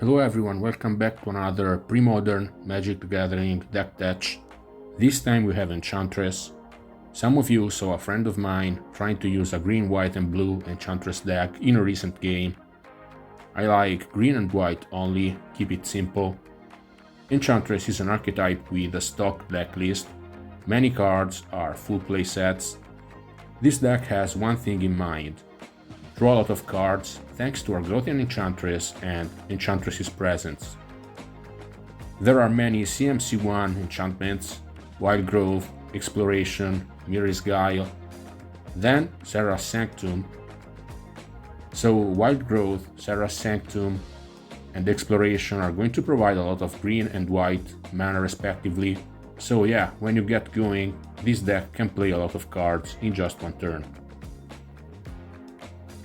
Hello everyone, welcome back to another Premodern Magic the Gathering deck test. This time we have Enchantress. Some of you saw a friend of mine trying to use a green, white and blue Enchantress deck in a recent game. I like green and white only, keep it simple. Enchantress is an archetype with a stock deck list. Many cards are full play sets. This deck has one thing in mind: draw a lot of cards thanks to Argothian Enchantress and Enchantress's presence. There are many CMC1 enchantments: Wild Growth, Exploration, Mirror's Guile, then Serra's Sanctum. So Wild Growth, Serra's Sanctum and Exploration are going to provide a lot of green and white mana respectively. So yeah, when you get going, this deck can play a lot of cards in just one turn.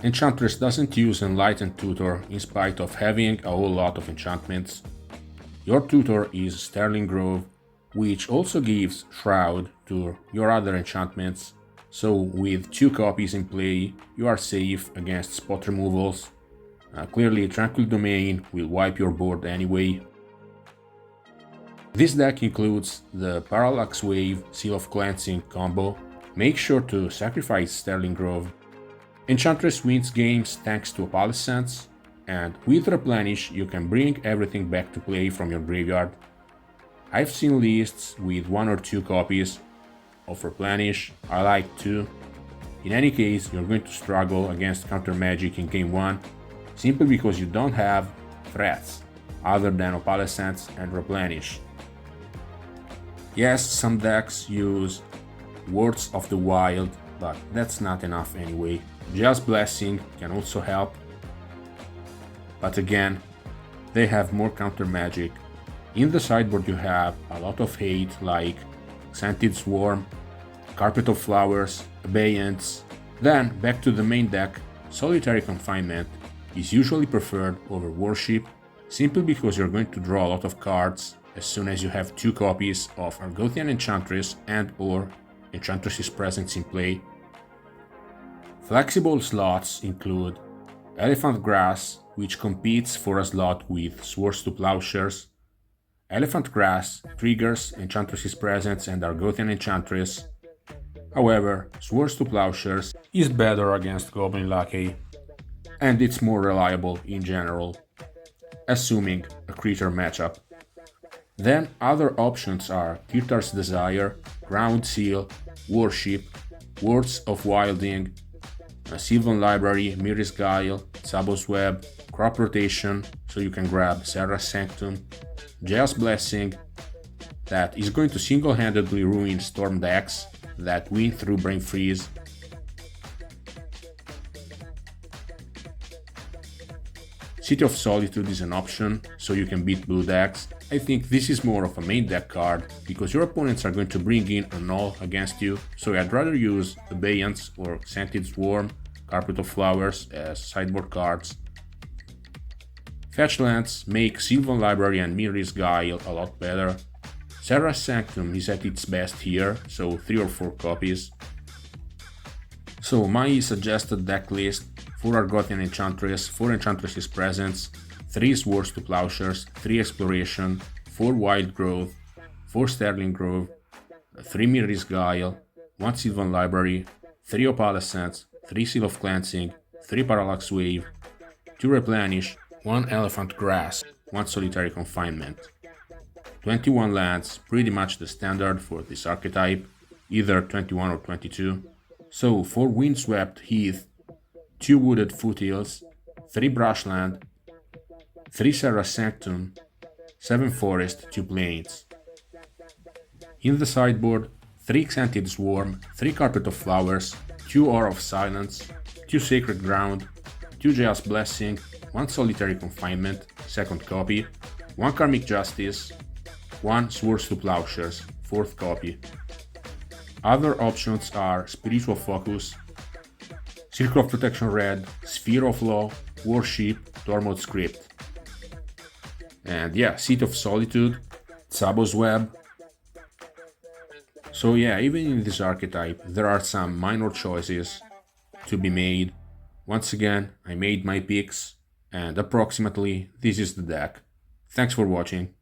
Enchantress doesn't use Enlightened Tutor in spite of having a whole lot of enchantments. Your tutor is Sterling Grove, which also gives Shroud to your other enchantments, so with 2 copies in play you are safe against spot removals. Clearly Tranquil Domain will wipe your board anyway. This deck includes the Parallax Wave Seal of Cleansing combo. Make sure to sacrifice Sterling Grove. Enchantress wins games thanks to Opalescence, and with Replenish you can bring everything back to play from your graveyard. I've seen lists with 1 or 2 copies of Replenish, I like 2. In any case, you're going to struggle against counter magic in game 1, simply because you don't have threats other than Opalescence and Replenish. Yes, some decks use Words of the Wild, but that's not enough anyway. Just Blessing can also help, but again, they have more counter magic. In the sideboard you have a lot of hate like Scented Swarm, Carpet of Flowers, Abeyance. Then back to the main deck, Solitary Confinement is usually preferred over Worship, simply because you're going to draw a lot of cards as soon as you have 2 copies of Argothian Enchantress and or Enchantress's presence in play. Flexible slots include Elephant Grass, which competes for a slot with Swords to Plowshares. Elephant Grass triggers Enchantress's presence and Argothian Enchantress. However, Swords to Plowshares is better against Goblin Lackey, and it's more reliable in general, assuming a creature matchup. Then other options are Kirtar's Desire, Ground Seal, Worship, Words of Wilding, Sylvan Library, Mirror's Guile, Sabo's Web, Crop Rotation, so you can grab Serra's Sanctum, Jail's Blessing, that is going to single-handedly ruin Storm decks that win through Brain Freeze. City of Solitude is an option, so you can beat blue decks. I think this is more of a main deck card, because your opponents are going to bring in a null against you, so I'd rather use Abeyance or Scented Swarm, Carpet of Flowers as sideboard cards. Fetch lands make Sylvan Library and Mirror's Guile a lot better. Serra's Sanctum is at its best here, so 3 or 4 copies. So my suggested deck list: 4 Argothian Enchantress, 4 Enchantress's Presence, 3 Swords to Plowshares, 3 Exploration, 4 Wild Growth, 4 Sterling Grove, 3 Mirror's Guile, 1 Sylvan Library, 3 Opalescence, 3 Seal of Cleansing, 3 Parallax Wave, 2 Replenish, 1 Elephant Grass, 1 Solitary Confinement. 21 lands, pretty much the standard for this archetype, either 21 or 22. So 4 Windswept Heath, 2 Wooded Foothills, 3 Brushland, 3 Serra's Sanctum, 7 Forest, 2 Plains. In the sideboard, 3 Scented Swarm, 3 Carpet of Flowers, 2 Aura of Silence, 2 Sacred Ground, 2 Jail's Blessing, 1 Solitary Confinement, second copy, 1 Karmic Justice, 1 Swords to Plowshares, fourth copy. Other options are Spiritual Focus, Circle of Protection Red, Sphere of Law, Worship, Tormod Script. And yeah, Seat of Solitude, Sabo's Web. So yeah, even in this archetype there are some minor choices to be made. Once again, I made my picks. and approximately this is the deck. Thanks for watching.